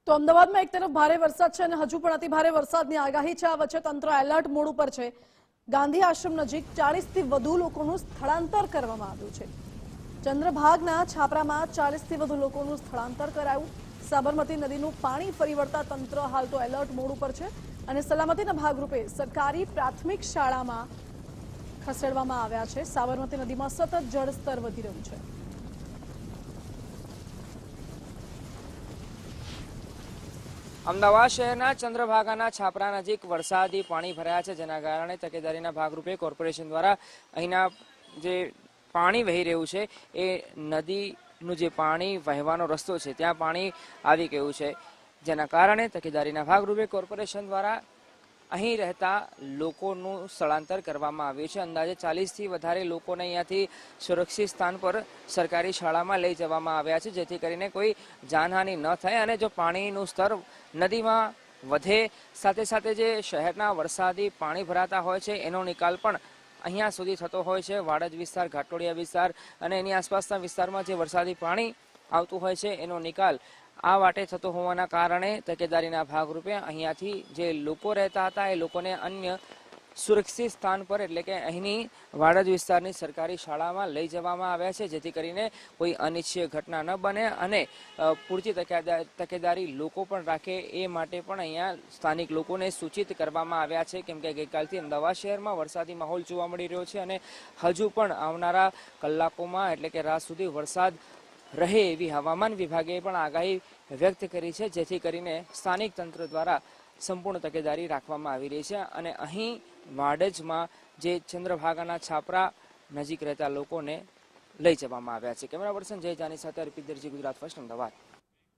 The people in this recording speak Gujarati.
તો અમદાવાદમાં એક તરફ ભારે વરસાદ છે અને હજુ પણ અતિ ભારે વરસાદની આગાહી છે। આ વચ્ચે તંત્ર એલર્ટ મોડ ઉપર છે। ગાંધી આશ્રમ નજીક 40 થી વધુ લોકોનું સ્થળાંતર કરવામાં આવ્યું છે। ચંદ્રભાગના છાપરામાં 40 થી વધુ લોકોનું સ્થળાંતર કરાયું। સાબરમતી નદીનું પાણી ફરી વળતા તંત્ર હાલ તો એલર્ટ મોડ ઉપર છે અને સલામતીના ભાગરૂપે સરકારી પ્રાથમિક શાળામાં ખસેડવામાં આવ્યા છે। સાબરમતી નદીમાં સતત જળસ્તર વધી રહ્યું છે। અમદાવાદ શહેરના ચંદ્રભાગાના છાપરા નજીક વરસાદી પાણી ભરાયા છે, જેના કારણે તકેદારીના ભાગરૂપે કોર્પોરેશન દ્વારા અહીંના જે પાણી વહી રહ્યું છે એ નદીનું જે પાણી વહેવાનો રસ્તો છે ત્યાં પાણી આવી ગયું છે, જેના કારણે તકેદારીના ભાગરૂપે કોર્પોરેશન દ્વારા અહીં રહેતા લોકોનું સ્થળાંતર કરવામાં આવ્યું છે। અંદાજે 40થી વધારે લોકોને અહીંયાથી સુરક્ષિત સ્થાન પર સરકારી શાળામાં લઈ જવામાં આવ્યા છે, જેથી કરીને કોઈ જાનહાનિ ન થાય અને જો પાણીનું સ્તર નદીમાં વધે સાથે સાથે જે શહેરના વરસાદી પાણી ભરાતા હોય છે એનો નિકાલ પણ અહીંયા સુધી થતો હોય છે। વાડજ વિસ્તાર, ઘાટોડિયા વિસ્તાર અને એની આસપાસના વિસ્તારમાં જે વરસાદી પાણી આવતું હોય છે એનો નિકાલ આ વાટે થતો હોવાના કારણે તકેદારીના ભાગરૂપે અહીંયાથી જે લોકો રહેતા હતા એ લોકોને અન્ય સુરક્ષિત સ્થાન પર એટલે કે અહીંની વાડજ વિસ્તારની સરકારી શાળામાં લઈ જવામાં આવ્યા છે, જેથી કરીને કોઈ અનિચ્છનીય ઘટના ન બને અને પૂરતી તકેદારી લોકો પણ રાખે એ માટે પણ અહીંયા સ્થાનિક લોકોને સૂચિત કરવામાં આવ્યા છે, કેમ કે ગઈકાલથી અમદાવાદ શહેરમાં વરસાદી માહોલ જોવા મળી રહ્યો છે અને હજુ પણ આવનારા કલાકોમાં એટલે કે રાત સુધી વરસાદ રહે એવી હવામાન વિભાગે પણ આગાહી વ્યક્ત કરી છે, જેથી કરીને સ્થાનિક તંત્ર દ્વારા સંપૂર્ણ તકેદારી રાખવામાં આવી રહી છે અને અહીં વાડજમાં જે ચંદ્રભાગાના છાપરા નજીક રહેતા લોકોને લઈ જવામાં આવ્યા છે। કેમેરા પર્સન જય જાની સાથે અર્પિત દરજી, ગુજરાત ફર્સ્ટ, અમદાવાદ।